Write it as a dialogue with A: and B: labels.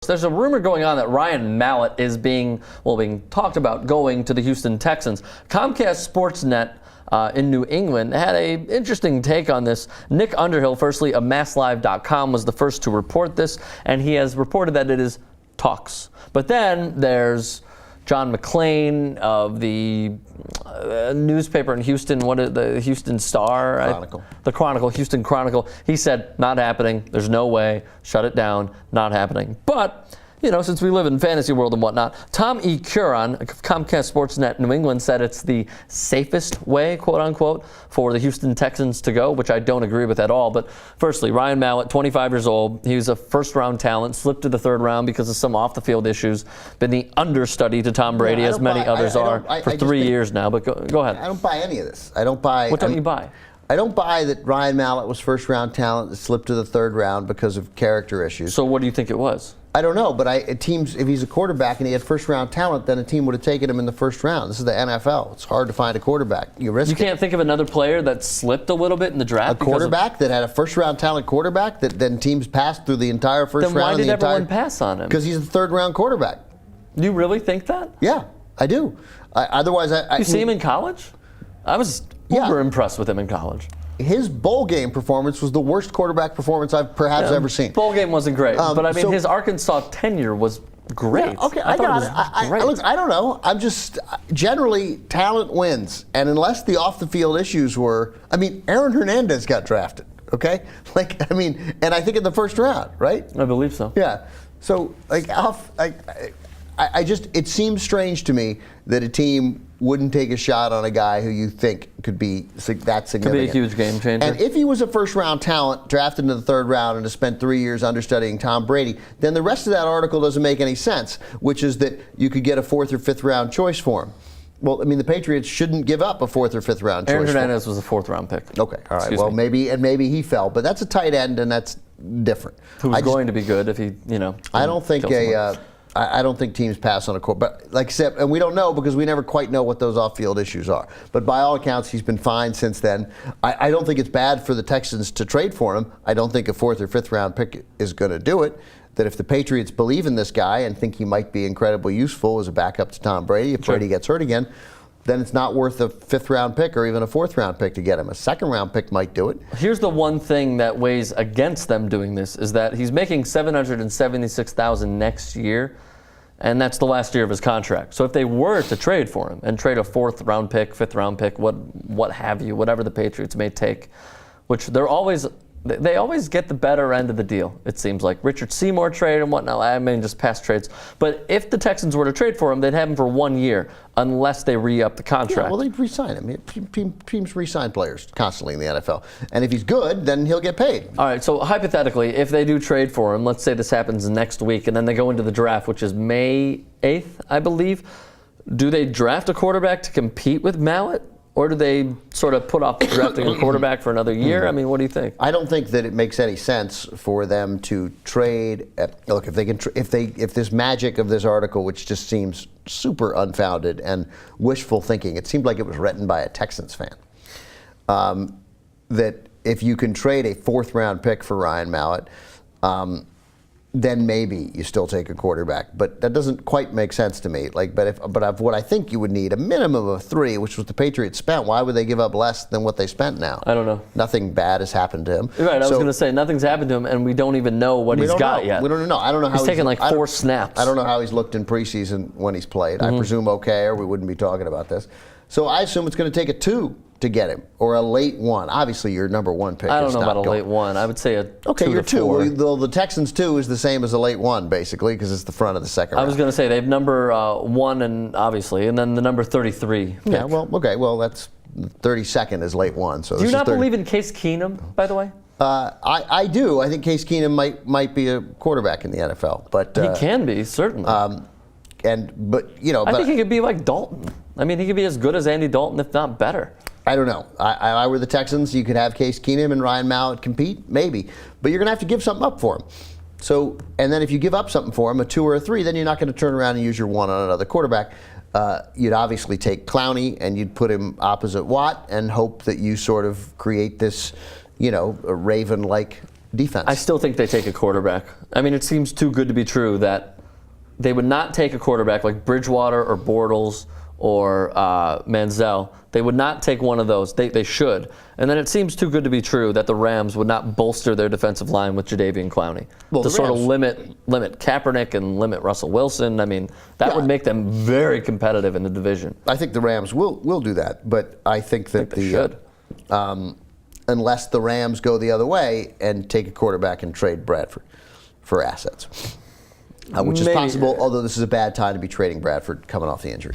A: There's a rumor going on that Ryan Mallett is being talked about going to the Houston Texans. Comcast Sportsnet in New England had an interesting take on this. Nick Underhill, firstly of MassLive.com, was the first to report this, and he has reported that it is talks. But then there's John McClain of the newspaper in Houston, the Houston Star?
B: Chronicle.
A: The Chronicle, Houston Chronicle. He said, not happening. There's no way. Shut it down. Not happening. But, since we live in fantasy world and whatnot, Tom E. Curon of Comcast Sportsnet New England said it's the safest way, quote unquote, for the Houston Texans to go, which I don't agree with at all. But firstly, Ryan Mallett, 25 years old. He was a first-round talent, slipped to the third round because of some off-the-field issues. Been the understudy to Tom Brady, as many others are, for 3 years now. But go ahead.
B: I don't buy any of this. I don't buy.
A: What don't you buy?
B: I don't buy that Ryan Mallett was first-round talent that slipped to the third round because of character issues.
A: So what do you think it was?
B: I don't know, but teams, if he's a quarterback and he had first-round talent, then a team would have taken him in the first round. This is the NFL. It's hard to find a quarterback. You
A: can't think of another player that slipped a little bit in the draft?
B: A quarterback that had a first-round talent quarterback that then teams passed through the entire first round?
A: Then why did everyone pass on him?
B: Because he's a third-round quarterback.
A: You really think that?
B: Yeah, I do. Otherwise,
A: you see him in college? I was uber impressed with him in college.
B: His bowl game performance was the worst quarterback performance I've perhaps ever seen.
A: Bowl game wasn't great, but I mean, his Arkansas tenure was great.
B: Yeah, okay, I got it. Look, I don't know. I'm just generally talent wins, and unless the off-the-field issues were, Aaron Hernandez got drafted. Okay, and I think in the first round, right?
A: I believe so.
B: Yeah. So it seems strange to me that a team wouldn't take a shot on a guy who you think could be that significant.
A: Could be a huge game changer.
B: And if he was a first-round talent drafted in the third round and has spent 3 years understudying Tom Brady, then the rest of that article doesn't make any sense, which is that you could get a fourth or fifth round choice for him. Well, the Patriots shouldn't give up a fourth or fifth round choice.
A: Aaron Hernandez was a fourth round pick.
B: Okay, all right. Well, maybe he fell, but that's a tight end, and that's different.
A: Who was going to be good if he,
B: I don't think I don't think teams pass on a quarterback. But like I said, and we don't know because we never quite know what those off-field issues are. But by all accounts, he's been fine since then. I don't think it's bad for the Texans to trade for him. I don't think a fourth or fifth round pick is going to do it. That if the Patriots believe in this guy and think he might be incredibly useful as a backup to Tom Brady, if Brady gets hurt again, then it's not worth a fifth round pick or even a fourth round pick to get him. A second round pick might do it.
A: Here's the one thing that weighs against them doing this is that he's making $776,000 next year. And that's the last year of his contract. So if they were to trade for him and trade a fourth round pick, fifth round pick, what have you, whatever the Patriots may take, which they always get the better end of the deal, it seems like. Richard Seymour trade and whatnot, just past trades. But if the Texans were to trade for him, they'd have him for 1 year unless they re-up the contract.
B: Yeah, well, they'd re-sign him. Teams re-sign players constantly in the NFL. And if he's good, then he'll get paid.
A: All right, so hypothetically, if they do trade for him, let's say this happens next week, and then they go into the draft, which is May 8th, I believe. Do they draft a quarterback to compete with Mallett? Or do they sort of put off drafting a quarterback for another year? What do you think?
B: I don't think that it makes any sense for them to trade. Look, if this magic of this article, which just seems super unfounded and wishful thinking, it seemed like it was written by a Texans fan. That if you can trade a fourth round pick for Ryan Mallett, then maybe you still take a quarterback. But that doesn't quite make sense to me. But what I think you would need, a minimum of 3, which was the Patriots spent. Why would they give up less than what they spent now?
A: I don't know.
B: Nothing bad has happened to him.
A: Right, I was going to say, nothing's happened to him, and we don't even know what he's got yet.
B: We don't know. I don't know how
A: he's taken 4 snaps.
B: I don't know how he's looked in preseason when he's played. I presume okay, or we wouldn't be talking about this. So I assume it's going to take a 2 to get him, or a late 1. Obviously, your number 1 pick.
A: I don't know about a late 1. I would say a 2
B: your
A: to 4.
B: 2. Well, the Texans 2 is the same as a late 1, basically, because it's the front of the second round.
A: I was going to say they have number 1, and obviously, and then the number 33. Pick.
B: Yeah. Well, okay. Well, that's 32nd is late 1. So
A: do you not believe in Case Keenum, by the way?
B: I do. I think Case Keenum might be a quarterback in the NFL, but
A: he can be certainly.
B: I think
A: he could be like Dalton. He could be as good as Andy Dalton, if not better.
B: I don't know. I were the Texans, you could have Case Keenum and Ryan Mallett compete, maybe. But you're going to have to give something up for him. So, and then if you give up something for him, a 2 or a 3, then you're not going to turn around and use your 1 on another quarterback. You'd obviously take Clowney and you'd put him opposite Watt and hope that you sort of create this, a Raven-like defense.
A: I still think they take a quarterback. I mean, it seems too good to be true that they would not take a quarterback like Bridgewater or Bortles or Manziel. They would not take one of those. They should. And then it seems too good to be true that the Rams would not bolster their defensive line with Jadeveon Clowney to sort of limit Kaepernick and limit Russell Wilson. I mean, that would make them very competitive in the division.
B: I think the Rams will do that, but I think that
A: they should.
B: Unless the Rams go the other way and take a quarterback and trade Bradford for assets, which is possible, although this is a bad time to be trading Bradford coming off the injury.